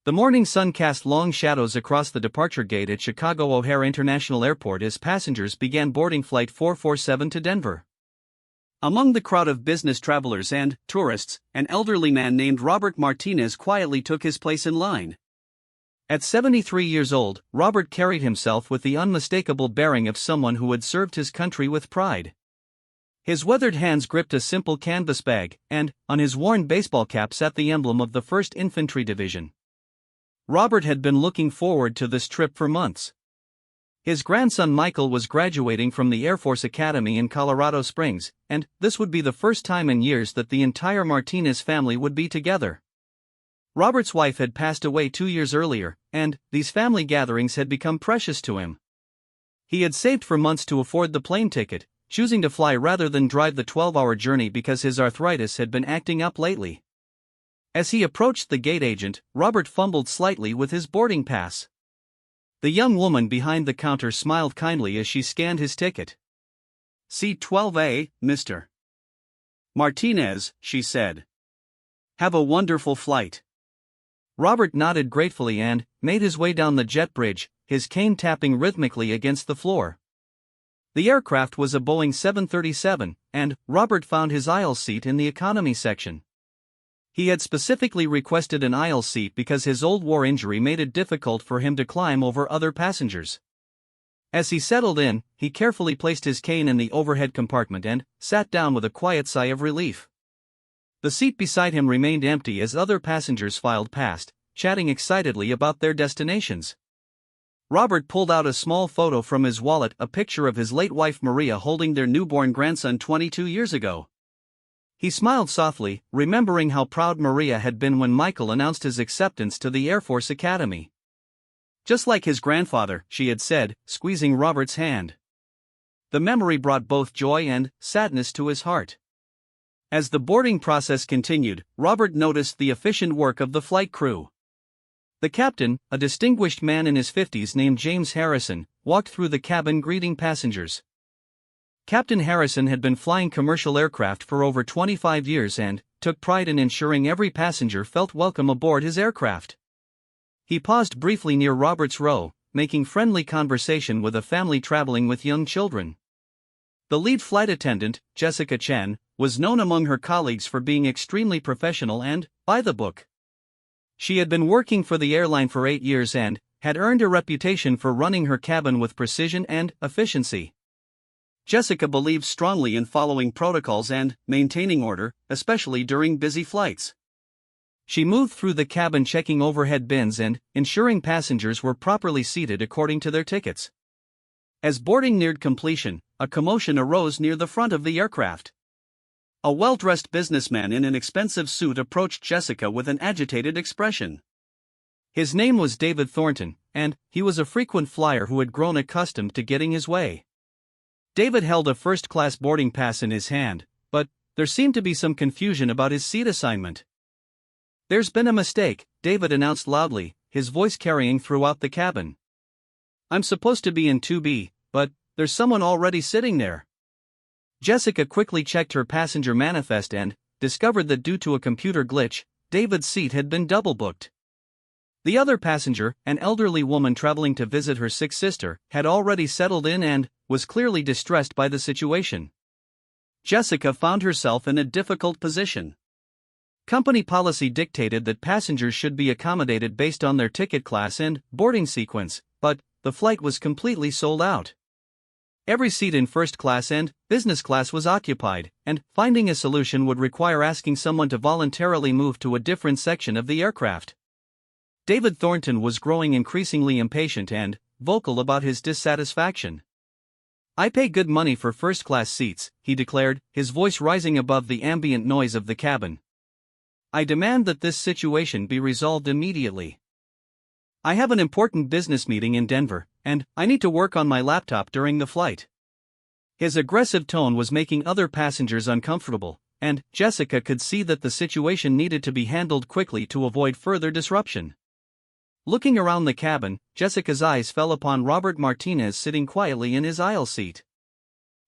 The morning sun cast long shadows across the departure gate at Chicago O'Hare International Airport as passengers began boarding Flight 447 to Denver. Among the crowd of business travelers and tourists, an elderly man named Robert Martinez quietly took his place in line. At 73 years old, Robert carried himself with the unmistakable bearing of someone who had served his country with pride. His weathered hands gripped a simple canvas bag, and, on his worn baseball cap sat the emblem of the 1st Infantry Division. Robert had been looking forward to this trip for months. His grandson Michael was graduating from the Air Force Academy in Colorado Springs, and this would be the first time in years that the entire Martinez family would be together. Robert's wife had passed away 2 years earlier, and these family gatherings had become precious to him. He had saved for months to afford the plane ticket, choosing to fly rather than drive the 12-hour journey because his arthritis had been acting up lately. As he approached the gate agent, Robert fumbled slightly with his boarding pass. The young woman behind the counter smiled kindly as she scanned his ticket. "Seat 12A, Mr. Martinez," she said. "Have a wonderful flight." Robert nodded gratefully and made his way down the jet bridge, his cane tapping rhythmically against the floor. The aircraft was a Boeing 737, and Robert found his aisle seat in the economy section. He had specifically requested an aisle seat because his old war injury made it difficult for him to climb over other passengers. As he settled in, he carefully placed his cane in the overhead compartment and sat down with a quiet sigh of relief. The seat beside him remained empty as other passengers filed past, chatting excitedly about their destinations. Robert pulled out a small photo from his wallet, a picture of his late wife Maria holding their newborn grandson 22 years ago. He smiled softly, remembering how proud Maria had been when Michael announced his acceptance to the Air Force Academy. "Just like his grandfather," she had said, squeezing Robert's hand. The memory brought both joy and sadness to his heart. As the boarding process continued, Robert noticed the efficient work of the flight crew. The captain, a distinguished man in his 50s named James Harrison, walked through the cabin greeting passengers. Captain Harrison had been flying commercial aircraft for over 25 years and took pride in ensuring every passenger felt welcome aboard his aircraft. He paused briefly near Robert's row, making friendly conversation with a family traveling with young children. The lead flight attendant, Jessica Chen, was known among her colleagues for being extremely professional and by the book. She had been working for the airline for 8 years and had earned a reputation for running her cabin with precision and efficiency. Jessica believed strongly in following protocols and maintaining order, especially during busy flights. She moved through the cabin checking overhead bins and ensuring passengers were properly seated according to their tickets. As boarding neared completion, a commotion arose near the front of the aircraft. A well-dressed businessman in an expensive suit approached Jessica with an agitated expression. His name was David Thornton, and he was a frequent flyer who had grown accustomed to getting his way. David held a first-class boarding pass in his hand, but there seemed to be some confusion about his seat assignment. "There's been a mistake," David announced loudly, his voice carrying throughout the cabin. "I'm supposed to be in 2B, but there's someone already sitting there." Jessica quickly checked her passenger manifest and discovered that due to a computer glitch, David's seat had been double-booked. The other passenger, an elderly woman traveling to visit her sick sister, had already settled in and was clearly distressed by the situation. Jessica found herself in a difficult position. Company policy dictated that passengers should be accommodated based on their ticket class and boarding sequence, but the flight was completely sold out. Every seat in first class and business class was occupied, and finding a solution would require asking someone to voluntarily move to a different section of the aircraft. David Thornton was growing increasingly impatient and vocal about his dissatisfaction. "I pay good money for first-class seats," he declared, his voice rising above the ambient noise of the cabin. "I demand that this situation be resolved immediately. I have an important business meeting in Denver, and I need to work on my laptop during the flight." His aggressive tone was making other passengers uncomfortable, and Jessica could see that the situation needed to be handled quickly to avoid further disruption. Looking around the cabin, Jessica's eyes fell upon Robert Martinez sitting quietly in his aisle seat.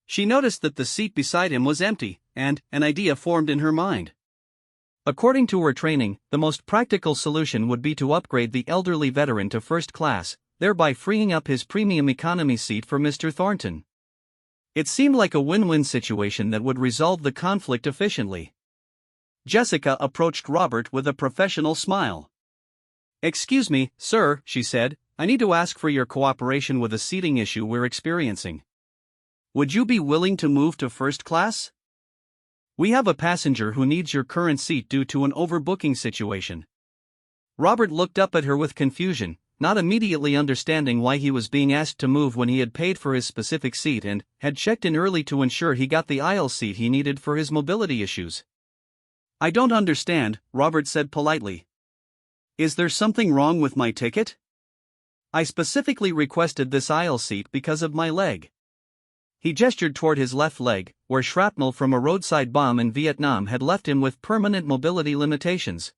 She noticed that the seat beside him was empty, and an idea formed in her mind. According to her training, the most practical solution would be to upgrade the elderly veteran to first class, thereby freeing up his premium economy seat for Mr. Thornton. It seemed like a win-win situation that would resolve the conflict efficiently. Jessica approached Robert with a professional smile. "Excuse me, sir," she said, "I need to ask for your cooperation with a seating issue we're experiencing. Would you be willing to move to first class? We have a passenger who needs your current seat due to an overbooking situation." Robert looked up at her with confusion, not immediately understanding why he was being asked to move when he had paid for his specific seat and had checked in early to ensure he got the aisle seat he needed for his mobility issues. "I don't understand," Robert said politely. "Is there something wrong with my ticket? I specifically requested this aisle seat because of my leg." He gestured toward his left leg, where shrapnel from a roadside bomb in Vietnam had left him with permanent mobility limitations.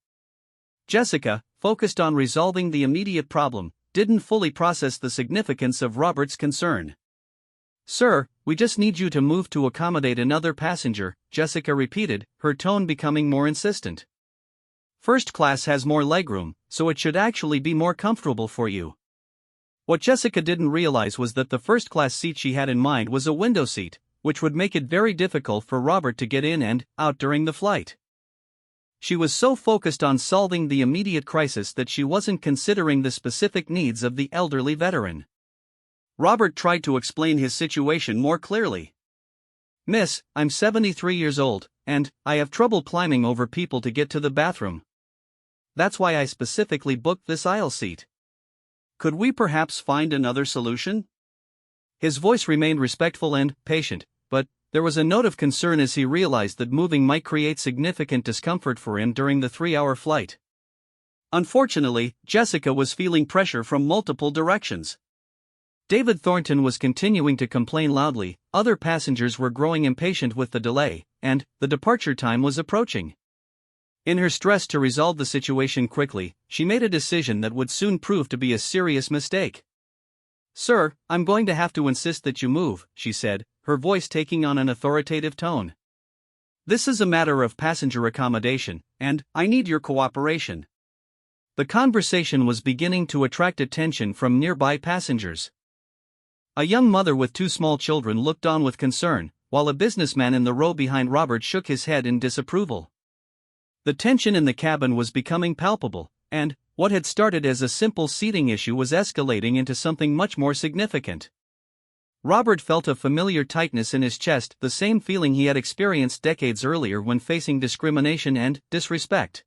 Jessica, focused on resolving the immediate problem, didn't fully process the significance of Robert's concern. "Sir, we just need you to move to accommodate another passenger," Jessica repeated, her tone becoming more insistent. "First class has more legroom, so it should actually be more comfortable for you." What Jessica didn't realize was that the first-class seat she had in mind was a window seat, which would make it very difficult for Robert to get in and out during the flight. She was so focused on solving the immediate crisis that she wasn't considering the specific needs of the elderly veteran. Robert tried to explain his situation more clearly. "Miss, I'm 73 years old, and I have trouble climbing over people to get to the bathroom. That's why I specifically booked this aisle seat. Could we perhaps find another solution?" His voice remained respectful and patient, but there was a note of concern as he realized that moving might create significant discomfort for him during the 3-hour flight. Unfortunately, Jessica was feeling pressure from multiple directions. David Thornton was continuing to complain loudly, other passengers were growing impatient with the delay, and the departure time was approaching. In her stress to resolve the situation quickly, she made a decision that would soon prove to be a serious mistake. "Sir, I'm going to have to insist that you move," she said, her voice taking on an authoritative tone. "This is a matter of passenger accommodation, and I need your cooperation." The conversation was beginning to attract attention from nearby passengers. A young mother with 2 small children looked on with concern, while a businessman in the row behind Robert shook his head in disapproval. The tension in the cabin was becoming palpable, and what had started as a simple seating issue was escalating into something much more significant. Robert felt a familiar tightness in his chest, the same feeling he had experienced decades earlier when facing discrimination and disrespect.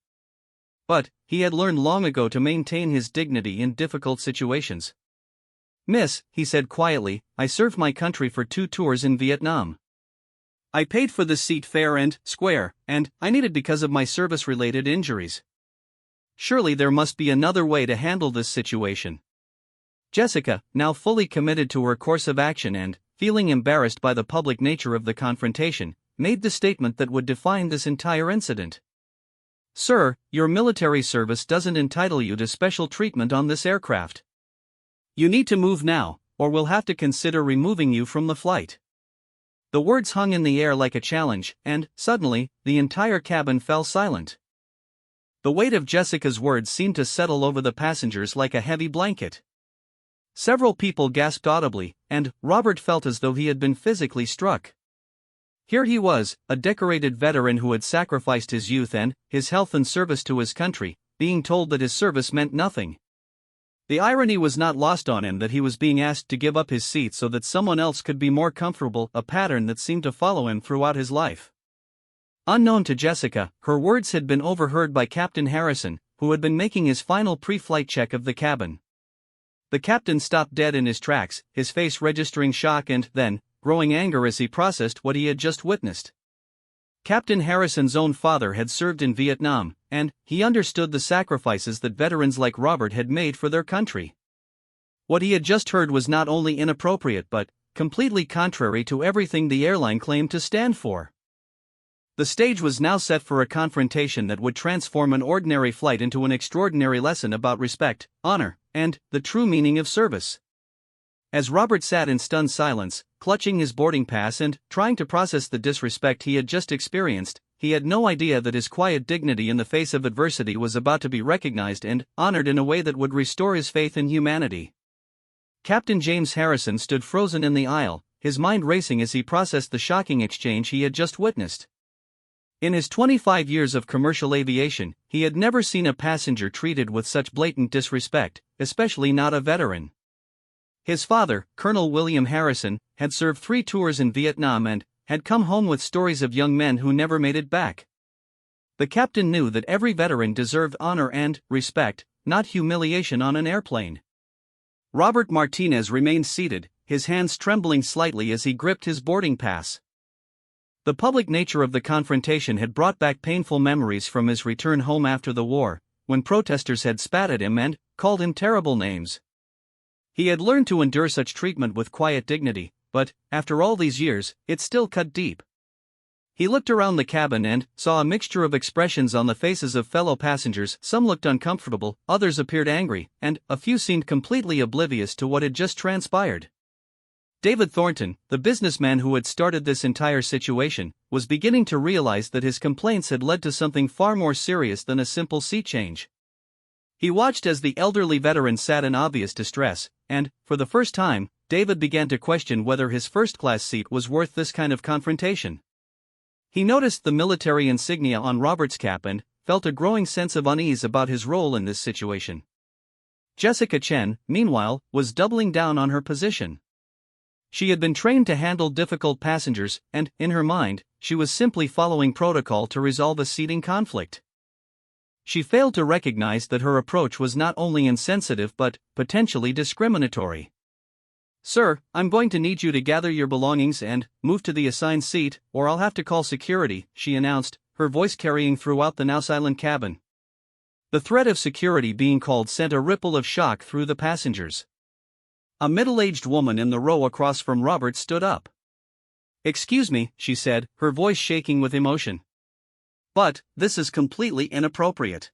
But he had learned long ago to maintain his dignity in difficult situations. "Miss," he said quietly, "I served my country for 2 tours in Vietnam. I paid for the seat fair and square, and I need it because of my service-related injuries. Surely there must be another way to handle this situation." Jessica, now fully committed to her course of action and feeling embarrassed by the public nature of the confrontation, made the statement that would define this entire incident. "Sir, your military service doesn't entitle you to special treatment on this aircraft. You need to move now, or we'll have to consider removing you from the flight." The words hung in the air like a challenge, and, suddenly, the entire cabin fell silent. The weight of Jessica's words seemed to settle over the passengers like a heavy blanket. Several people gasped audibly, and Robert felt as though he had been physically struck. Here he was, a decorated veteran who had sacrificed his youth and his health in service to his country, being told that his service meant nothing. The irony was not lost on him that he was being asked to give up his seat so that someone else could be more comfortable, a pattern that seemed to follow him throughout his life. Unknown to Jessica, her words had been overheard by Captain Harrison, who had been making his final pre-flight check of the cabin. The captain stopped dead in his tracks, his face registering shock and, then, growing anger as he processed what he had just witnessed. Captain Harrison's own father had served in Vietnam, and he understood the sacrifices that veterans like Robert had made for their country. What he had just heard was not only inappropriate but completely contrary to everything the airline claimed to stand for. The stage was now set for a confrontation that would transform an ordinary flight into an extraordinary lesson about respect, honor, and the true meaning of service. As Robert sat in stunned silence, clutching his boarding pass and trying to process the disrespect he had just experienced, he had no idea that his quiet dignity in the face of adversity was about to be recognized and honored in a way that would restore his faith in humanity. Captain James Harrison stood frozen in the aisle, his mind racing as he processed the shocking exchange he had just witnessed. In his 25 years of commercial aviation, he had never seen a passenger treated with such blatant disrespect, especially not a veteran. His father, Colonel William Harrison, had served 3 tours in Vietnam and had come home with stories of young men who never made it back. The captain knew that every veteran deserved honor and respect, not humiliation on an airplane. Robert Martinez remained seated, his hands trembling slightly as he gripped his boarding pass. The public nature of the confrontation had brought back painful memories from his return home after the war, when protesters had spat at him and called him terrible names. He had learned to endure such treatment with quiet dignity, but, after all these years, it still cut deep. He looked around the cabin and saw a mixture of expressions on the faces of fellow passengers. Some looked uncomfortable, others appeared angry, and a few seemed completely oblivious to what had just transpired. David Thornton, the businessman who had started this entire situation, was beginning to realize that his complaints had led to something far more serious than a simple seat change. He watched as the elderly veteran sat in obvious distress, and, for the first time, David began to question whether his first-class seat was worth this kind of confrontation. He noticed the military insignia on Robert's cap and felt a growing sense of unease about his role in this situation. Jessica Chen, meanwhile, was doubling down on her position. She had been trained to handle difficult passengers, and, in her mind, she was simply following protocol to resolve a seating conflict. She failed to recognize that her approach was not only insensitive but potentially discriminatory. "Sir, I'm going to need you to gather your belongings and move to the assigned seat, or I'll have to call security," she announced, her voice carrying throughout the now silent cabin. The threat of security being called sent a ripple of shock through the passengers. A middle-aged woman in the row across from Robert stood up. "Excuse me," she said, her voice shaking with emotion. "But this is completely inappropriate.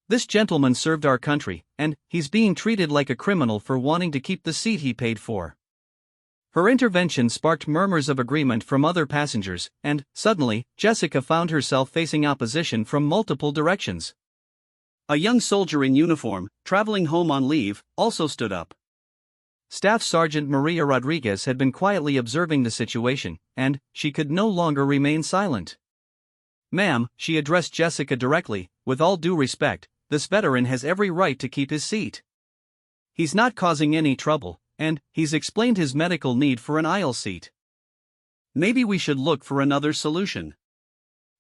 This gentleman served our country, and he's being treated like a criminal for wanting to keep the seat he paid for." Her intervention sparked murmurs of agreement from other passengers, and, suddenly, Jessica found herself facing opposition from multiple directions. A young soldier in uniform, traveling home on leave, also stood up. Staff Sergeant Maria Rodriguez had been quietly observing the situation, and she could no longer remain silent. "Ma'am," she addressed Jessica directly, "with all due respect, this veteran has every right to keep his seat. He's not causing any trouble, and he's explained his medical need for an aisle seat. Maybe we should look for another solution."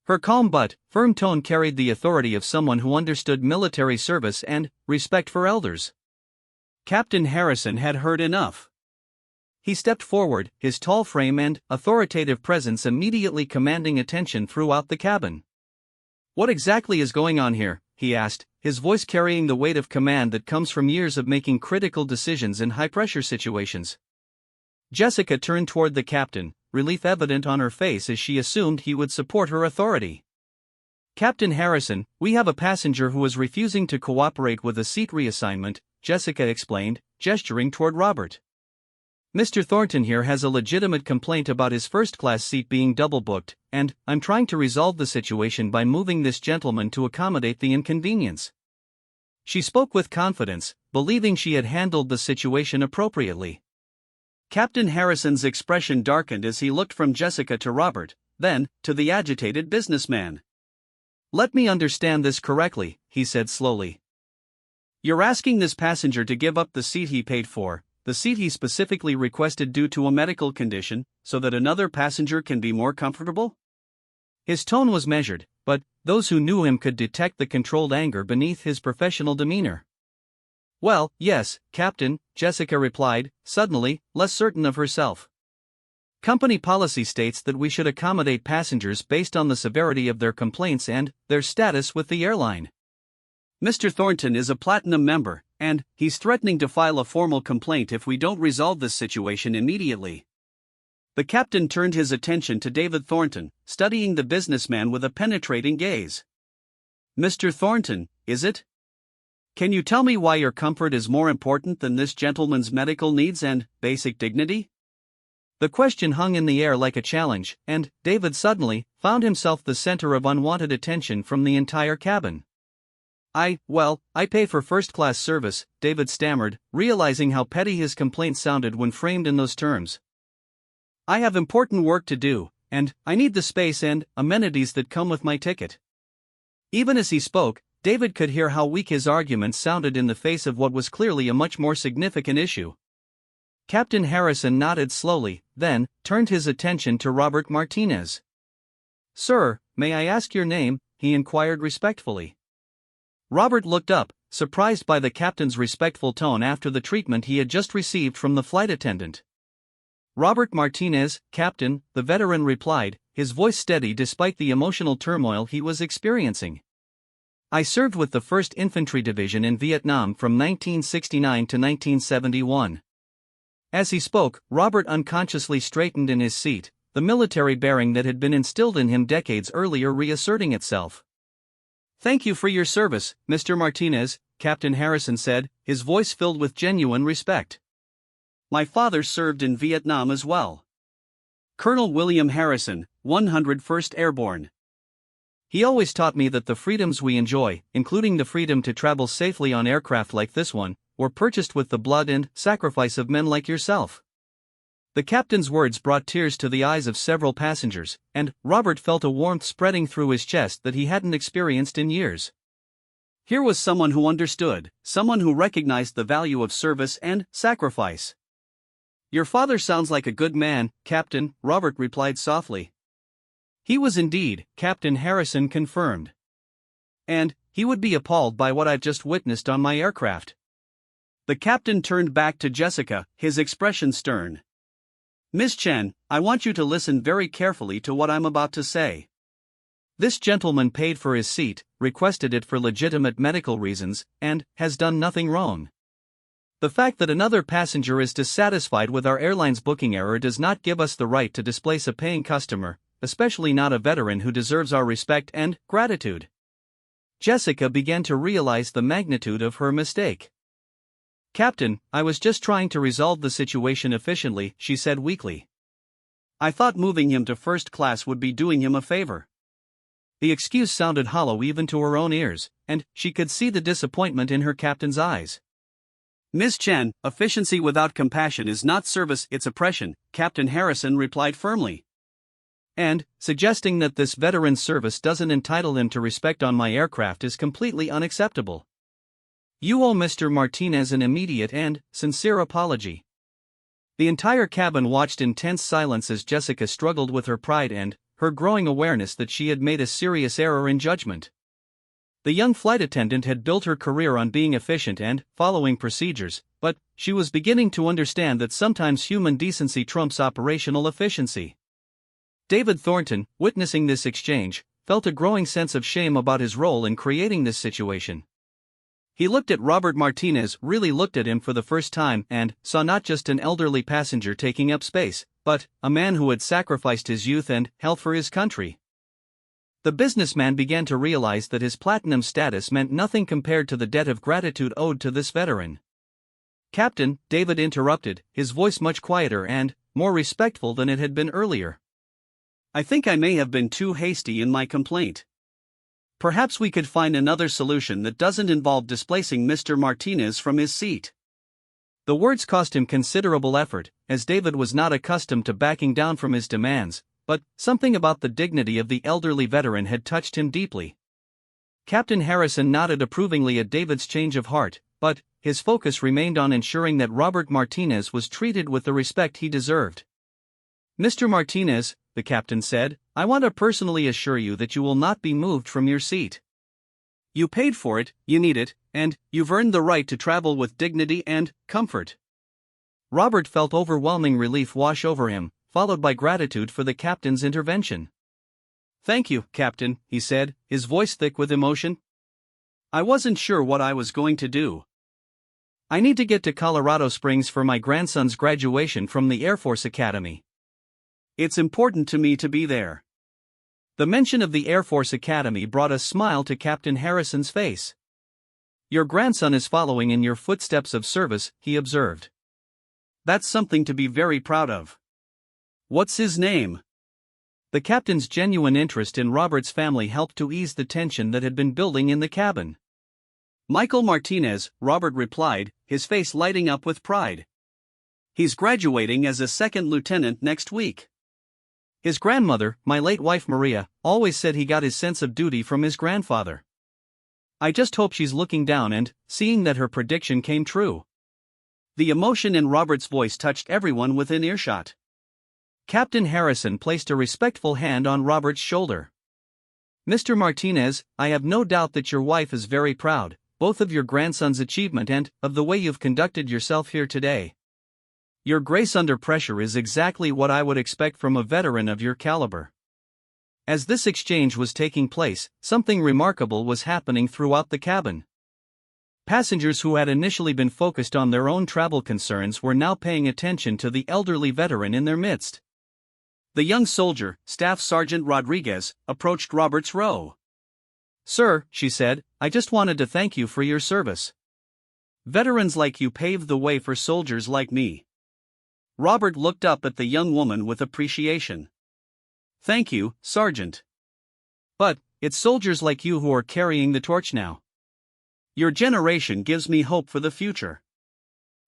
Her calm but firm tone carried the authority of someone who understood military service and respect for elders. Captain Harrison had heard enough. He stepped forward, his tall frame and authoritative presence immediately commanding attention throughout the cabin. "What exactly is going on here?" he asked, his voice carrying the weight of command that comes from years of making critical decisions in high-pressure situations. Jessica turned toward the captain, relief evident on her face as she assumed he would support her authority. "Captain Harrison, we have a passenger who is refusing to cooperate with a seat reassignment," Jessica explained, gesturing toward Robert. "Mr. Thornton here has a legitimate complaint about his first-class seat being double-booked, and I'm trying to resolve the situation by moving this gentleman to accommodate the inconvenience." She spoke with confidence, believing she had handled the situation appropriately. Captain Harrison's expression darkened as he looked from Jessica to Robert, then to the agitated businessman. "Let me understand this correctly," he said slowly. "You're asking this passenger to give up the seat he paid for, the seat he specifically requested due to a medical condition, so that another passenger can be more comfortable?" His tone was measured, but those who knew him could detect the controlled anger beneath his professional demeanor. "Well, yes, Captain," Jessica replied, suddenly less certain of herself. "Company policy states that we should accommodate passengers based on the severity of their complaints and their status with the airline. Mr. Thornton is a platinum member, and he's threatening to file a formal complaint if we don't resolve this situation immediately." The captain turned his attention to David Thornton, studying the businessman with a penetrating gaze. "Mr. Thornton, is it? Can you tell me why your comfort is more important than this gentleman's medical needs and basic dignity?" The question hung in the air like a challenge, and David suddenly found himself the center of unwanted attention from the entire cabin. I pay for first-class service," David stammered, realizing how petty his complaint sounded when framed in those terms. "I have important work to do, and I need the space and amenities that come with my ticket." Even as he spoke, David could hear how weak his arguments sounded in the face of what was clearly a much more significant issue. Captain Harrison nodded slowly, then turned his attention to Robert Martinez. "Sir, may I ask your name?" he inquired respectfully. Robert looked up, surprised by the captain's respectful tone after the treatment he had just received from the flight attendant. "Robert Martinez, Captain," the veteran replied, his voice steady despite the emotional turmoil he was experiencing. "I served with the 1st Infantry Division in Vietnam from 1969 to 1971. As he spoke, Robert unconsciously straightened in his seat, the military bearing that had been instilled in him decades earlier reasserting itself. "Thank you for your service, Mr. Martinez," Captain Harrison said, his voice filled with genuine respect. "My father served in Vietnam as well. Colonel William Harrison, 101st Airborne. He always taught me that the freedoms we enjoy, including the freedom to travel safely on aircraft like this one, were purchased with the blood and sacrifice of men like yourself." The captain's words brought tears to the eyes of several passengers, and Robert felt a warmth spreading through his chest that he hadn't experienced in years. Here was someone who understood, someone who recognized the value of service and sacrifice. "Your father sounds like a good man, Captain," Robert replied softly. "He was indeed," Captain Harrison confirmed. "And he would be appalled by what I've just witnessed on my aircraft." The captain turned back to Jessica, his expression stern. "Miss Chen, I want you to listen very carefully to what I'm about to say. This gentleman paid for his seat, requested it for legitimate medical reasons, and has done nothing wrong. The fact that another passenger is dissatisfied with our airline's booking error does not give us the right to displace a paying customer, especially not a veteran who deserves our respect and gratitude." Jessica began to realize the magnitude of her mistake. "Captain, I was just trying to resolve the situation efficiently," she said weakly. "I thought moving him to first class would be doing him a favor." The excuse sounded hollow even to her own ears, and she could see the disappointment in her captain's eyes. "Miss Chen, efficiency without compassion is not service, it's oppression," Captain Harrison replied firmly. "And suggesting that this veteran's service doesn't entitle him to respect on my aircraft is completely unacceptable. You owe Mr. Martinez an immediate and sincere apology." The entire cabin watched in tense silence as Jessica struggled with her pride and her growing awareness that she had made a serious error in judgment. The young flight attendant had built her career on being efficient and following procedures, but she was beginning to understand that sometimes human decency trumps operational efficiency. David Thornton, witnessing this exchange, felt a growing sense of shame about his role in creating this situation. He looked at Robert Martinez, really looked at him for the first time, and saw not just an elderly passenger taking up space, but a man who had sacrificed his youth and health for his country. The businessman began to realize that his platinum status meant nothing compared to the debt of gratitude owed to this veteran. "Captain," David interrupted, his voice much quieter and more respectful than it had been earlier. "I think I may have been too hasty in my complaint. Perhaps we could find another solution that doesn't involve displacing Mr. Martinez from his seat." The words cost him considerable effort, as David was not accustomed to backing down from his demands, but something about the dignity of the elderly veteran had touched him deeply. Captain Harrison nodded approvingly at David's change of heart, but his focus remained on ensuring that Robert Martinez was treated with the respect he deserved. "Mr. Martinez," the captain said, "I want to personally assure you that you will not be moved from your seat. You paid for it, you need it, and you've earned the right to travel with dignity and comfort." Robert felt overwhelming relief wash over him, followed by gratitude for the captain's intervention. "Thank you, Captain," he said, his voice thick with emotion. "I wasn't sure what I was going to do. I need to get to Colorado Springs for my grandson's graduation from the Air Force Academy. It's important to me to be there." The mention of the Air Force Academy brought a smile to Captain Harrison's face. "Your grandson is following in your footsteps of service," he observed. "That's something to be very proud of." What's his name? The captain's genuine interest in Robert's family helped to ease the tension that had been building in the cabin. Michael Martinez, Robert replied, his face lighting up with pride. He's graduating as a second lieutenant next week. His grandmother, my late wife Maria, always said he got his sense of duty from his grandfather. I just hope she's looking down and seeing that her prediction came true. The emotion in Robert's voice touched everyone within earshot. Captain Harrison placed a respectful hand on Robert's shoulder. Mr. Martinez, I have no doubt that your wife is very proud, both of your grandson's achievement and of the way you've conducted yourself here today. Your grace under pressure is exactly what I would expect from a veteran of your caliber. As this exchange was taking place, something remarkable was happening throughout the cabin. Passengers who had initially been focused on their own travel concerns were now paying attention to the elderly veteran in their midst. The young soldier, Staff Sergeant Rodriguez, approached Robert's row. Sir, she said, I just wanted to thank you for your service. Veterans like you paved the way for soldiers like me. Robert looked up at the young woman with appreciation. Thank you, Sergeant. But, it's soldiers like you who are carrying the torch now. Your generation gives me hope for the future.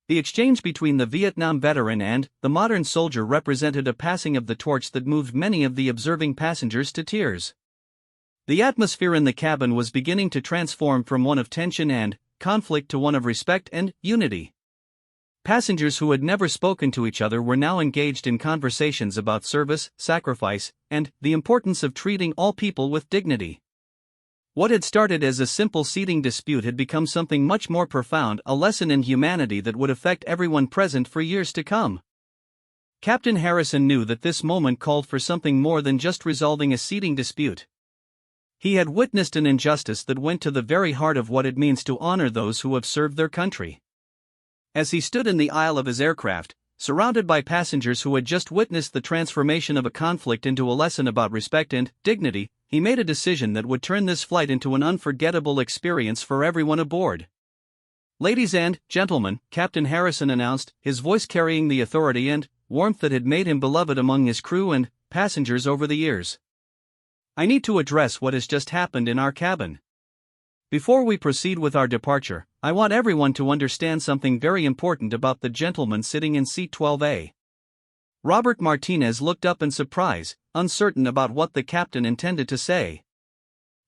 The exchange between the Vietnam veteran and the modern soldier represented a passing of the torch that moved many of the observing passengers to tears. The atmosphere in the cabin was beginning to transform from one of tension and conflict to one of respect and unity. Passengers who had never spoken to each other were now engaged in conversations about service, sacrifice, and the importance of treating all people with dignity. What had started as a simple seating dispute had become something much more profound, a lesson in humanity that would affect everyone present for years to come. Captain Harrison knew that this moment called for something more than just resolving a seating dispute. He had witnessed an injustice that went to the very heart of what it means to honor those who have served their country. As he stood in the aisle of his aircraft, surrounded by passengers who had just witnessed the transformation of a conflict into a lesson about respect and dignity, he made a decision that would turn this flight into an unforgettable experience for everyone aboard. Ladies and gentlemen, Captain Harrison announced, his voice carrying the authority and warmth that had made him beloved among his crew and passengers over the years. I need to address what has just happened in our cabin. Before we proceed with our departure, I want everyone to understand something very important about the gentleman sitting in seat 12A. Robert Martinez looked up in surprise, uncertain about what the captain intended to say.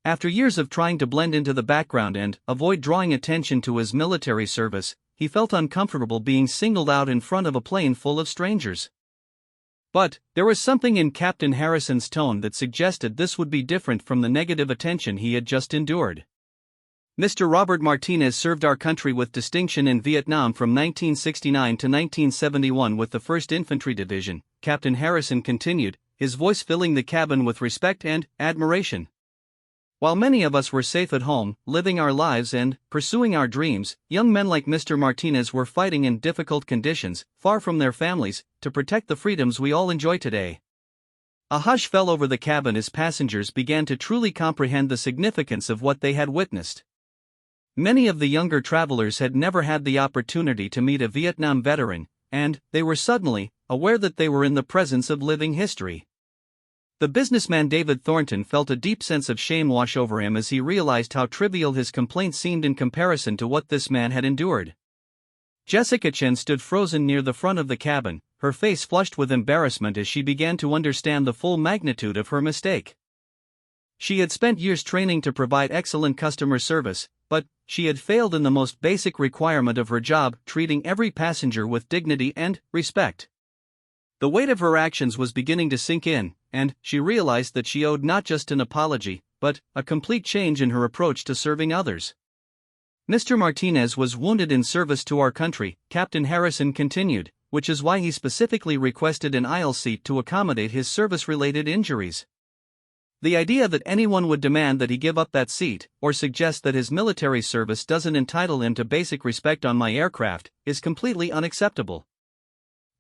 After years of trying to blend into the background and avoid drawing attention to his military service, he felt uncomfortable being singled out in front of a plane full of strangers. But there was something in Captain Harrison's tone that suggested this would be different from the negative attention he had just endured. Mr. Robert Martinez served our country with distinction in Vietnam from 1969 to 1971 with the 1st Infantry Division, Captain Harrison continued, his voice filling the cabin with respect and admiration. While many of us were safe at home, living our lives and pursuing our dreams, young men like Mr. Martinez were fighting in difficult conditions, far from their families, to protect the freedoms we all enjoy today. A hush fell over the cabin as passengers began to truly comprehend the significance of what they had witnessed. Many of the younger travelers had never had the opportunity to meet a Vietnam veteran, and they were suddenly aware that they were in the presence of living history. The businessman David Thornton felt a deep sense of shame wash over him as he realized how trivial his complaint seemed in comparison to what this man had endured. Jessica Chen stood frozen near the front of the cabin, her face flushed with embarrassment as she began to understand the full magnitude of her mistake. She had spent years training to provide excellent customer service, but she had failed in the most basic requirement of her job, treating every passenger with dignity and respect. The weight of her actions was beginning to sink in, and she realized that she owed not just an apology, but a complete change in her approach to serving others. Mr. Martinez was wounded in service to our country, Captain Harrison continued, which is why he specifically requested an aisle seat to accommodate his service-related injuries. The idea that anyone would demand that he give up that seat, or suggest that his military service doesn't entitle him to basic respect on my aircraft, is completely unacceptable.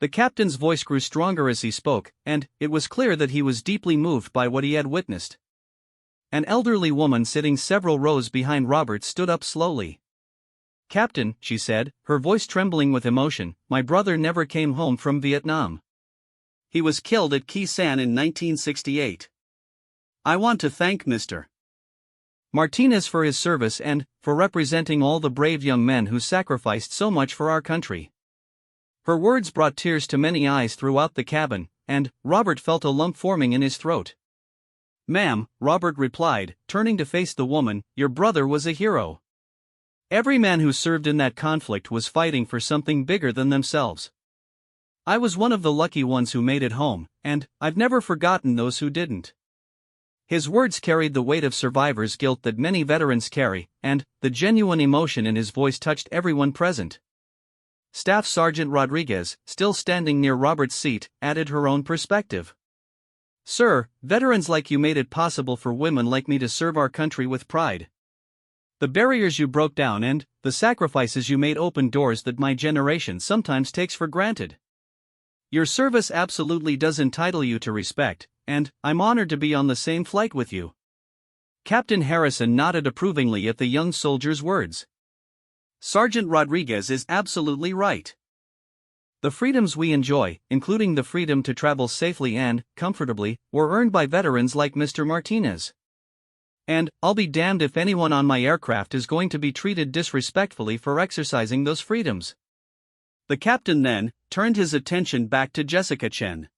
The captain's voice grew stronger as he spoke, and it was clear that he was deeply moved by what he had witnessed. An elderly woman sitting several rows behind Robert stood up slowly. "Captain," she said, her voice trembling with emotion, "my brother never came home from Vietnam. He was killed at Khe Sanh in 1968. I want to thank Mr. Martinez for his service and for representing all the brave young men who sacrificed so much for our country." Her words brought tears to many eyes throughout the cabin, and Robert felt a lump forming in his throat. "Ma'am," Robert replied, turning to face the woman, "your brother was a hero. Every man who served in that conflict was fighting for something bigger than themselves. I was one of the lucky ones who made it home, and I've never forgotten those who didn't." His words carried the weight of survivor's guilt that many veterans carry, and the genuine emotion in his voice touched everyone present. Staff Sergeant Rodriguez, still standing near Robert's seat, added her own perspective. "Sir, veterans like you made it possible for women like me to serve our country with pride. The barriers you broke down and the sacrifices you made opened doors that my generation sometimes takes for granted. Your service absolutely does entitle you to respect, and I'm honored to be on the same flight with you." Captain Harrison nodded approvingly at the young soldier's words. "Sergeant Rodriguez is absolutely right. The freedoms we enjoy, including the freedom to travel safely and comfortably, were earned by veterans like Mr. Martinez. And I'll be damned if anyone on my aircraft is going to be treated disrespectfully for exercising those freedoms." The captain then turned his attention back to Jessica Chen.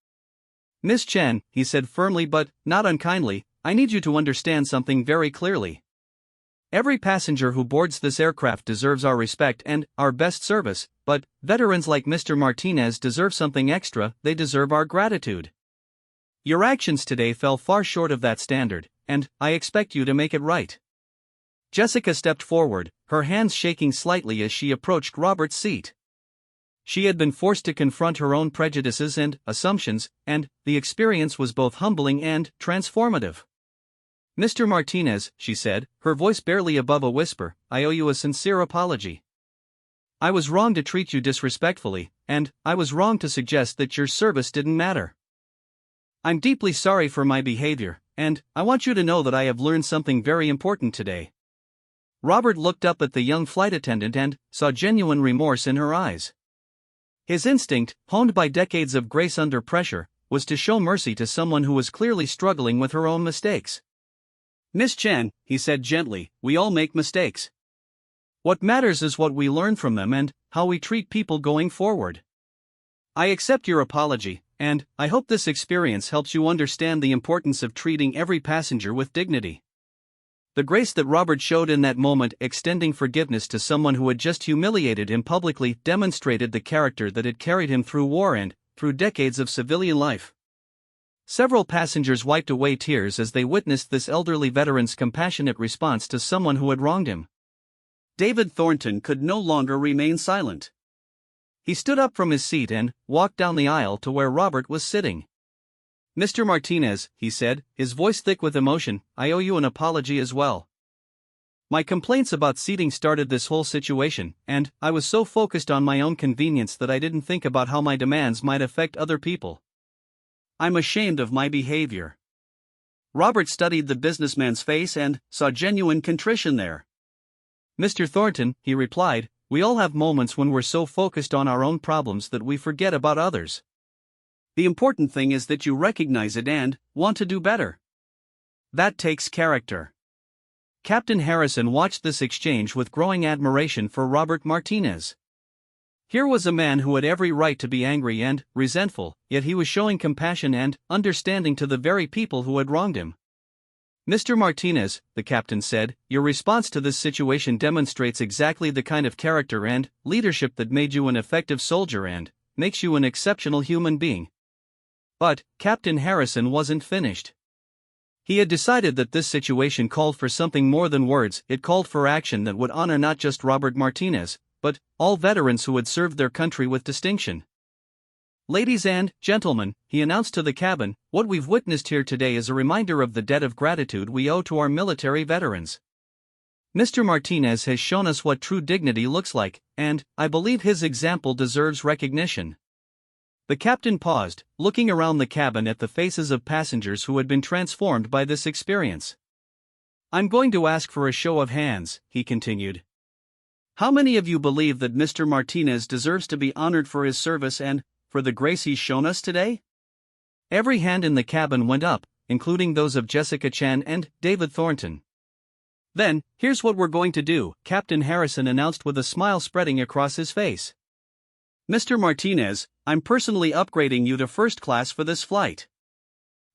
"Miss Chen," he said firmly but not unkindly, "I need you to understand something very clearly. Every passenger who boards this aircraft deserves our respect and our best service, but veterans like Mr. Martinez deserve something extra. They deserve our gratitude. Your actions today fell far short of that standard, and I expect you to make it right." Jessica stepped forward, her hands shaking slightly as she approached Robert's seat. She had been forced to confront her own prejudices and assumptions, and the experience was both humbling and transformative. "Mr. Martinez," she said, her voice barely above a whisper, "I owe you a sincere apology. I was wrong to treat you disrespectfully, and I was wrong to suggest that your service didn't matter. I'm deeply sorry for my behavior, and I want you to know that I have learned something very important today." Robert looked up at the young flight attendant and saw genuine remorse in her eyes. His instinct, honed by decades of grace under pressure, was to show mercy to someone who was clearly struggling with her own mistakes. "Miss Chen," he said gently, "we all make mistakes. What matters is what we learn from them and how we treat people going forward. I accept your apology, and I hope this experience helps you understand the importance of treating every passenger with dignity." The grace that Robert showed in that moment, extending forgiveness to someone who had just humiliated him publicly, demonstrated the character that had carried him through war and through decades of civilian life. Several passengers wiped away tears as they witnessed this elderly veteran's compassionate response to someone who had wronged him. David Thornton could no longer remain silent. He stood up from his seat and walked down the aisle to where Robert was sitting. "Mr. Martinez," he said, his voice thick with emotion, "I owe you an apology as well. My complaints about seating started this whole situation, and I was so focused on my own convenience that I didn't think about how my demands might affect other people. I'm ashamed of my behavior." Robert studied the businessman's face and saw genuine contrition there. "Mr. Thornton," he replied, "we all have moments when we're so focused on our own problems that we forget about others. The important thing is that you recognize it and want to do better. That takes character." Captain Harrison watched this exchange with growing admiration for Robert Martinez. Here was a man who had every right to be angry and resentful, yet he was showing compassion and understanding to the very people who had wronged him. "Mr. Martinez," the captain said, "your response to this situation demonstrates exactly the kind of character and leadership that made you an effective soldier and makes you an exceptional human being." But Captain Harrison wasn't finished. He had decided that this situation called for something more than words. It called for action that would honor not just Robert Martinez, but all veterans who had served their country with distinction. "Ladies and gentlemen," he announced to the cabin, "what we've witnessed here today is a reminder of the debt of gratitude we owe to our military veterans. Mr. Martinez has shown us what true dignity looks like, and I believe his example deserves recognition." The captain paused, looking around the cabin at the faces of passengers who had been transformed by this experience. "I'm going to ask for a show of hands," he continued. "How many of you believe that Mr. Martinez deserves to be honored for his service and for the grace he's shown us today? Every hand in the cabin went up, including those of Jessica Chan and David Thornton. "Then, here's what we're going to do," Captain Harrison announced with a smile spreading across his face. "Mr. Martinez, I'm personally upgrading you to first class for this flight.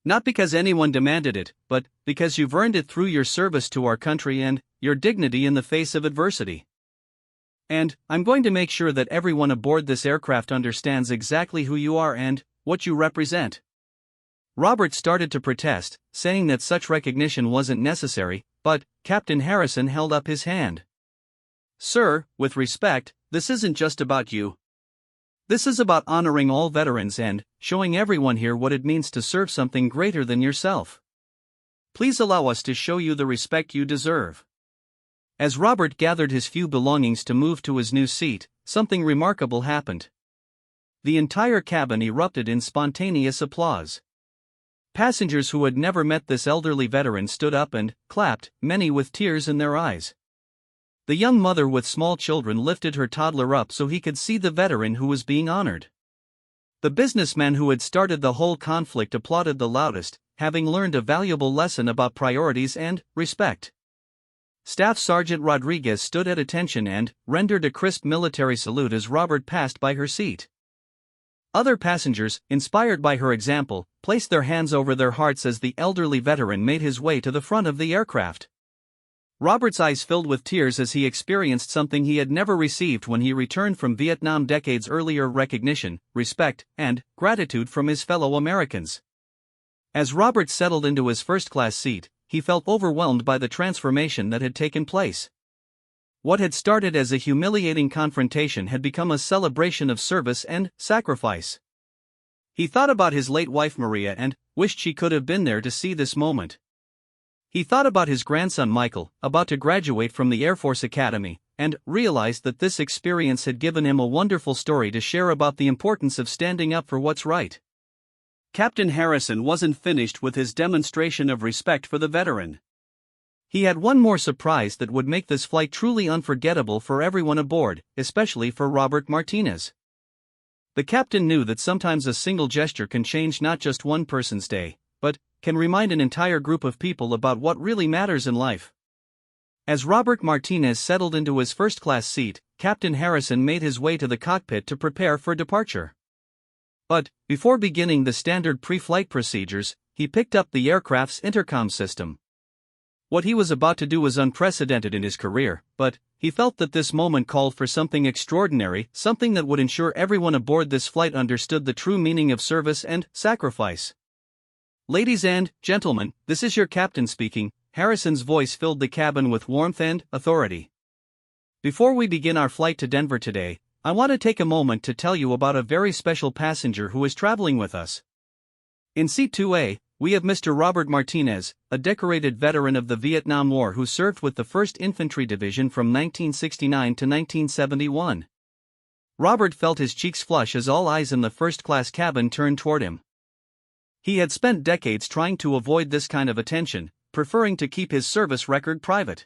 Not because anyone demanded it, but because you've earned it through your service to our country and your dignity in the face of adversity. And I'm going to make sure that everyone aboard this aircraft understands exactly who you are and what you represent." Robert started to protest, saying that such recognition wasn't necessary, but Captain Harrison held up his hand. "Sir, with respect, this isn't just about you. This is about honoring all veterans and showing everyone here what it means to serve something greater than yourself. Please allow us to show you the respect you deserve." As Robert gathered his few belongings to move to his new seat, something remarkable happened. The entire cabin erupted in spontaneous applause. Passengers who had never met this elderly veteran stood up and clapped, many with tears in their eyes. The young mother with small children lifted her toddler up so he could see the veteran who was being honored. The businessman who had started the whole conflict applauded the loudest, having learned a valuable lesson about priorities and respect. Staff Sergeant Rodriguez stood at attention and rendered a crisp military salute as Robert passed by her seat. Other passengers, inspired by her example, placed their hands over their hearts as the elderly veteran made his way to the front of the aircraft. Robert's eyes filled with tears as he experienced something he had never received when he returned from Vietnam decades earlier: recognition, respect, and gratitude from his fellow Americans. As Robert settled into his first-class seat, he felt overwhelmed by the transformation that had taken place. What had started as a humiliating confrontation had become a celebration of service and sacrifice. He thought about his late wife Maria and wished she could have been there to see this moment. He thought about his grandson Michael, about to graduate from the Air Force Academy, and realized that this experience had given him a wonderful story to share about the importance of standing up for what's right. Captain Harrison wasn't finished with his demonstration of respect for the veteran. He had one more surprise that would make this flight truly unforgettable for everyone aboard, especially for Robert Martinez. The captain knew that sometimes a single gesture can change not just one person's day, but can remind an entire group of people about what really matters in life. As Robert Martinez settled into his first-class seat, Captain Harrison made his way to the cockpit to prepare for departure. But before beginning the standard pre-flight procedures, he picked up the aircraft's intercom system. What he was about to do was unprecedented in his career, but he felt that this moment called for something extraordinary, something that would ensure everyone aboard this flight understood the true meaning of service and sacrifice. "Ladies and gentlemen, this is your captain speaking." Harrison's voice filled the cabin with warmth and authority. "Before we begin our flight to Denver today, I want to take a moment to tell you about a very special passenger who is traveling with us. In Seat 2A, we have Mr. Robert Martinez, a decorated veteran of the Vietnam War who served with the 1st Infantry Division from 1969 to 1971. Robert felt his cheeks flush as all eyes in the first-class cabin turned toward him. He had spent decades trying to avoid this kind of attention, preferring to keep his service record private.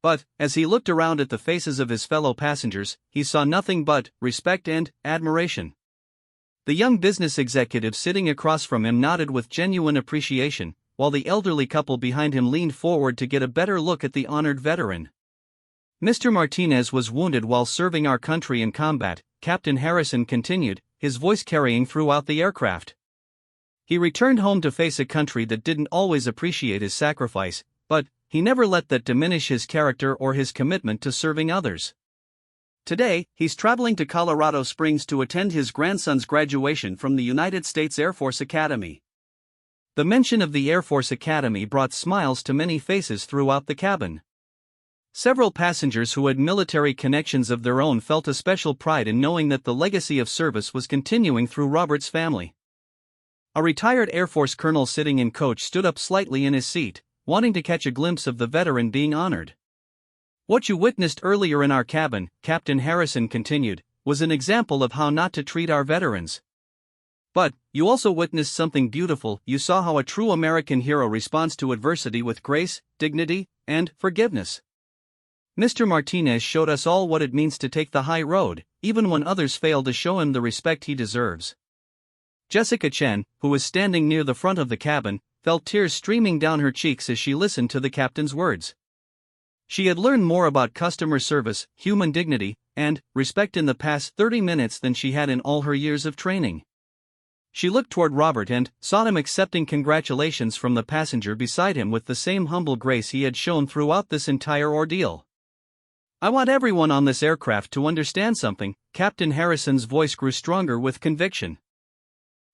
But, as he looked around at the faces of his fellow passengers, he saw nothing but respect and admiration. The young business executive sitting across from him nodded with genuine appreciation, while the elderly couple behind him leaned forward to get a better look at the honored veteran. "Mr. Martinez was wounded while serving our country in combat," Captain Harrison continued, his voice carrying throughout the aircraft. "He returned home to face a country that didn't always appreciate his sacrifice, but he never let that diminish his character or his commitment to serving others. Today, he's traveling to Colorado Springs to attend his grandson's graduation from the United States Air Force Academy." The mention of the Air Force Academy brought smiles to many faces throughout the cabin. Several passengers who had military connections of their own felt a special pride in knowing that the legacy of service was continuing through Robert's family. A retired Air Force colonel sitting in coach stood up slightly in his seat, wanting to catch a glimpse of the veteran being honored. "What you witnessed earlier in our cabin," Captain Harrison continued, "was an example of how not to treat our veterans. But you also witnessed something beautiful. You saw how a true American hero responds to adversity with grace, dignity, and forgiveness. Mr. Martinez showed us all what it means to take the high road, even when others fail to show him the respect he deserves." Jessica Chen, who was standing near the front of the cabin, felt tears streaming down her cheeks as she listened to the captain's words. She had learned more about customer service, human dignity, and respect in the past 30 minutes than she had in all her years of training. She looked toward Robert and saw him accepting congratulations from the passenger beside him with the same humble grace he had shown throughout this entire ordeal. "I want everyone on this aircraft to understand something," Captain Harrison's voice grew stronger with conviction.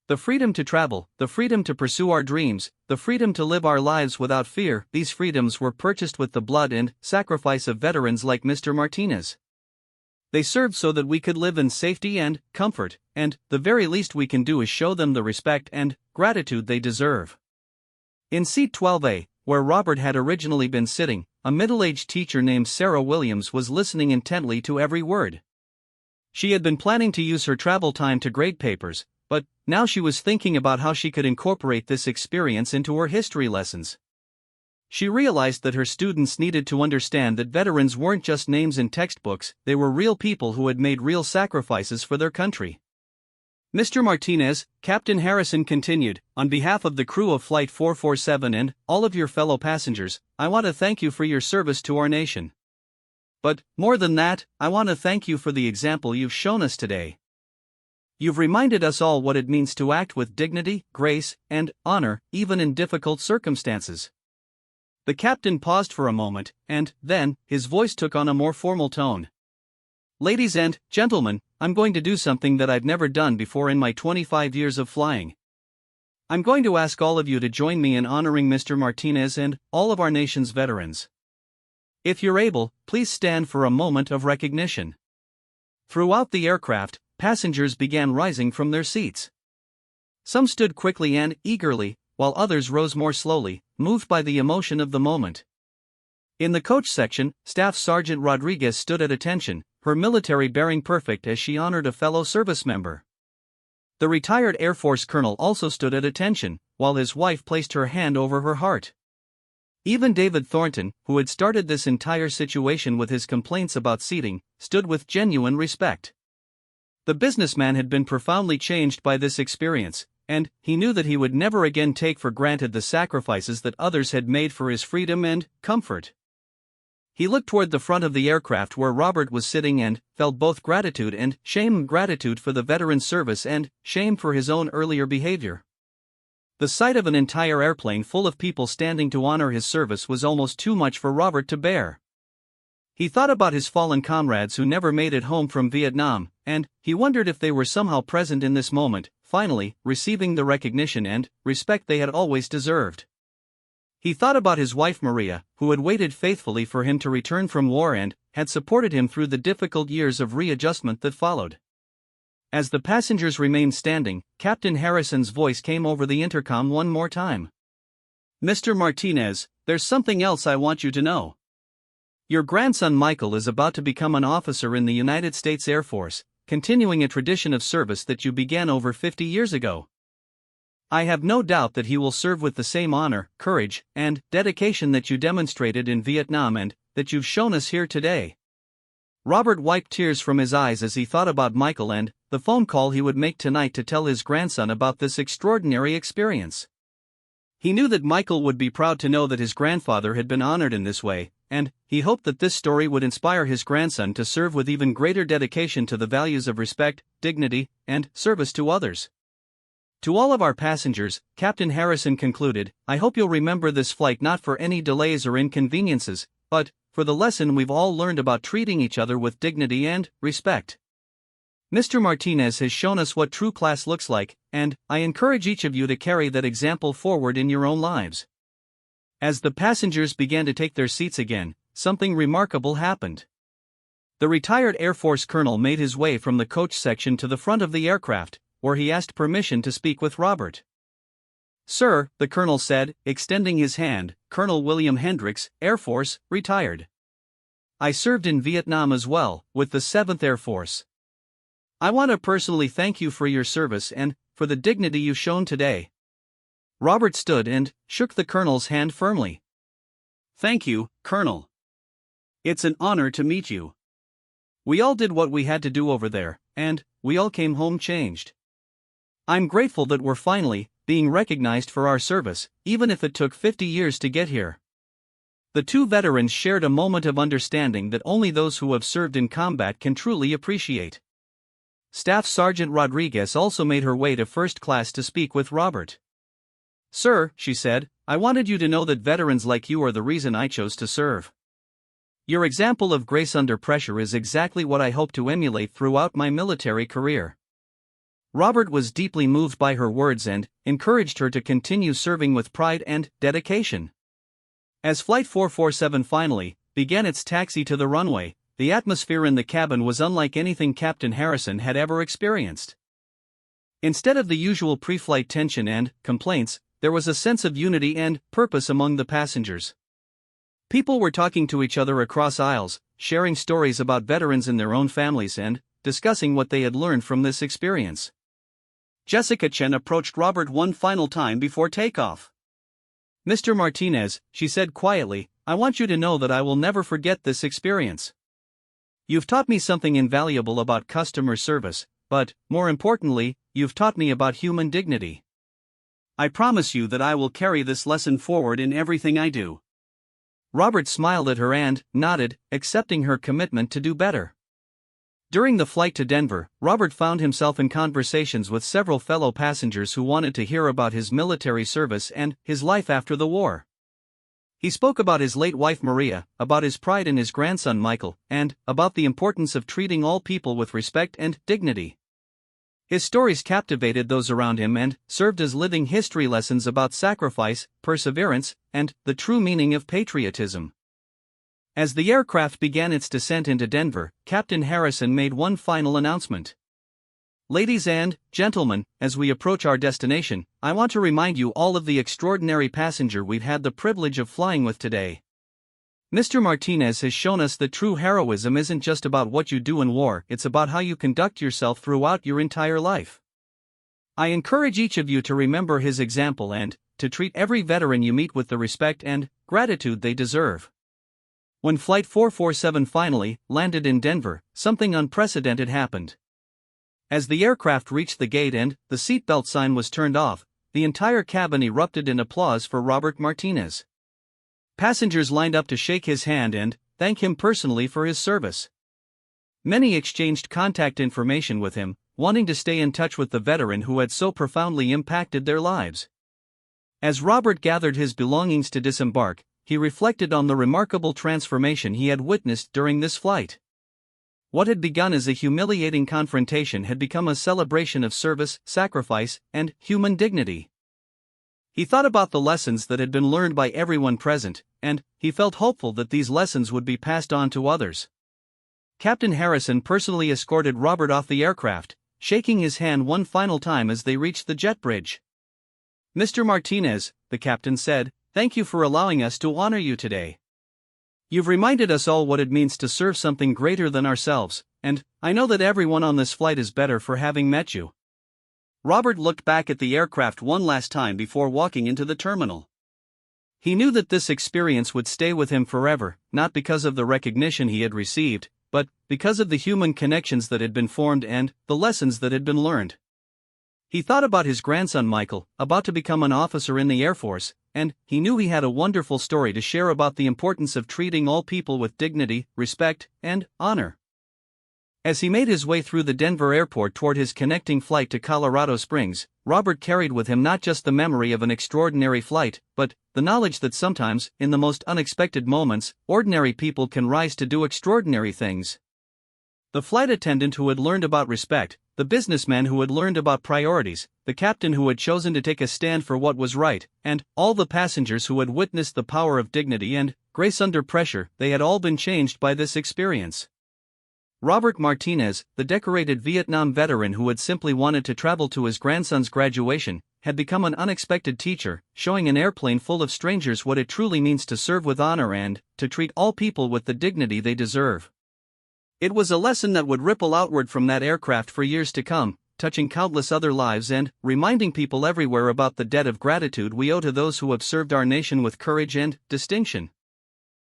"The freedom to travel, the freedom to pursue our dreams, the freedom to live our lives without fear, these freedoms were purchased with the blood and sacrifice of veterans like Mr. Martinez. They served so that we could live in safety and comfort, and the very least we can do is show them the respect and gratitude they deserve." In seat 12A, where Robert had originally been sitting, a middle-aged teacher named Sarah Williams was listening intently to every word. She had been planning to use her travel time to grade papers, but now she was thinking about how she could incorporate this experience into her history lessons. She realized that her students needed to understand that veterans weren't just names in textbooks, they were real people who had made real sacrifices for their country. "Mr. Martinez," Captain Harrison continued, "on behalf of the crew of Flight 447 and all of your fellow passengers, I want to thank you for your service to our nation. But, more than that, I want to thank you for the example you've shown us today. You've reminded us all what it means to act with dignity, grace, and honor, even in difficult circumstances." The captain paused for a moment, and then his voice took on a more formal tone. "Ladies and gentlemen, I'm going to do something that I've never done before in my 25 years of flying. I'm going to ask all of you to join me in honoring Mr. Martinez and all of our nation's veterans. If you're able, please stand for a moment of recognition." Throughout the aircraft, passengers began rising from their seats. Some stood quickly and eagerly, while others rose more slowly, moved by the emotion of the moment. In the coach section, Staff Sergeant Rodriguez stood at attention, her military bearing perfect as she honored a fellow service member. The retired Air Force colonel also stood at attention, while his wife placed her hand over her heart. Even David Thornton, who had started this entire situation with his complaints about seating, stood with genuine respect. The businessman had been profoundly changed by this experience, and he knew that he would never again take for granted the sacrifices that others had made for his freedom and comfort. He looked toward the front of the aircraft where Robert was sitting and felt both gratitude and shame. Gratitude for the veteran's service and shame for his own earlier behavior. The sight of an entire airplane full of people standing to honor his service was almost too much for Robert to bear. He thought about his fallen comrades who never made it home from Vietnam, and he wondered if they were somehow present in this moment, finally receiving the recognition and respect they had always deserved. He thought about his wife Maria, who had waited faithfully for him to return from war and had supported him through the difficult years of readjustment that followed. As the passengers remained standing, Captain Harrison's voice came over the intercom one more time. "Mr. Martinez, there's something else I want you to know. Your grandson Michael is about to become an officer in the United States Air Force, continuing a tradition of service that you began over 50 years ago. I have no doubt that he will serve with the same honor, courage, and dedication that you demonstrated in Vietnam and that you've shown us here today." Robert wiped tears from his eyes as he thought about Michael and the phone call he would make tonight to tell his grandson about this extraordinary experience. He knew that Michael would be proud to know that his grandfather had been honored in this way, and he hoped that this story would inspire his grandson to serve with even greater dedication to the values of respect, dignity, and service to others. "To all of our passengers," Captain Harrison concluded, "I hope you'll remember this flight not for any delays or inconveniences, but for the lesson we've all learned about treating each other with dignity and respect. Mr. Martinez has shown us what true class looks like, and I encourage each of you to carry that example forward in your own lives." As the passengers began to take their seats again, something remarkable happened. The retired Air Force colonel made his way from the coach section to the front of the aircraft, where he asked permission to speak with Robert. "Sir," the colonel said, extending his hand, "Colonel William Hendricks, Air Force, retired. I served in Vietnam as well, with the 7th Air Force. I want to personally thank you for your service and for the dignity you've shown today." Robert stood and shook the colonel's hand firmly. "Thank you, Colonel. It's an honor to meet you. We all did what we had to do over there, and we all came home changed. I'm grateful that we're finally being recognized for our service, even if it took 50 years to get here." The two veterans shared a moment of understanding that only those who have served in combat can truly appreciate. Staff Sergeant Rodriguez also made her way to first class to speak with Robert. "Sir," she said, "I wanted you to know that veterans like you are the reason I chose to serve. Your example of grace under pressure is exactly what I hope to emulate throughout my military career." Robert was deeply moved by her words and encouraged her to continue serving with pride and dedication. As Flight 447 finally began its taxi to the runway, the atmosphere in the cabin was unlike anything Captain Harrison had ever experienced. Instead of the usual pre-flight tension and complaints, there was a sense of unity and purpose among the passengers. People were talking to each other across aisles, sharing stories about veterans in their own families and discussing what they had learned from this experience. Jessica Chen approached Robert one final time before takeoff. "Mr. Martinez," she said quietly, "I want you to know that I will never forget this experience. You've taught me something invaluable about customer service, but, more importantly, you've taught me about human dignity. I promise you that I will carry this lesson forward in everything I do." Robert smiled at her and nodded, accepting her commitment to do better. During the flight to Denver, Robert found himself in conversations with several fellow passengers who wanted to hear about his military service and his life after the war. He spoke about his late wife Maria, about his pride in his grandson Michael, and about the importance of treating all people with respect and dignity. His stories captivated those around him and served as living history lessons about sacrifice, perseverance, and the true meaning of patriotism. As the aircraft began its descent into Denver, Captain Harrison made one final announcement. "Ladies and gentlemen, as we approach our destination, I want to remind you all of the extraordinary passenger we've had the privilege of flying with today. Mr. Martinez has shown us that true heroism isn't just about what you do in war, it's about how you conduct yourself throughout your entire life. I encourage each of you to remember his example and to treat every veteran you meet with the respect and gratitude they deserve." When Flight 447 finally landed in Denver, something unprecedented happened. As the aircraft reached the gate and the seatbelt sign was turned off, the entire cabin erupted in applause for Robert Martinez. Passengers lined up to shake his hand and thank him personally for his service. Many exchanged contact information with him, wanting to stay in touch with the veteran who had so profoundly impacted their lives. As Robert gathered his belongings to disembark, he reflected on the remarkable transformation he had witnessed during this flight. What had begun as a humiliating confrontation had become a celebration of service, sacrifice, and human dignity. He thought about the lessons that had been learned by everyone present, and he felt hopeful that these lessons would be passed on to others. Captain Harrison personally escorted Robert off the aircraft, shaking his hand one final time as they reached the jet bridge. "Mr. Martinez," the captain said, "thank you for allowing us to honor you today. You've reminded us all what it means to serve something greater than ourselves, and I know that everyone on this flight is better for having met you." Robert looked back at the aircraft one last time before walking into the terminal. He knew that this experience would stay with him forever, not because of the recognition he had received, but because of the human connections that had been formed and the lessons that had been learned. He thought about his grandson Michael, about to become an officer in the Air Force, and he knew he had a wonderful story to share about the importance of treating all people with dignity, respect, and honor. As he made his way through the Denver airport toward his connecting flight to Colorado Springs, Robert carried with him not just the memory of an extraordinary flight, but the knowledge that sometimes, in the most unexpected moments, ordinary people can rise to do extraordinary things. The flight attendant who had learned about respect, the businessman who had learned about priorities, the captain who had chosen to take a stand for what was right, and all the passengers who had witnessed the power of dignity and grace under pressure, they had all been changed by this experience. Robert Martinez, the decorated Vietnam veteran who had simply wanted to travel to his grandson's graduation, had become an unexpected teacher, showing an airplane full of strangers what it truly means to serve with honor and to treat all people with the dignity they deserve. It was a lesson that would ripple outward from that aircraft for years to come, touching countless other lives and reminding people everywhere about the debt of gratitude we owe to those who have served our nation with courage and distinction.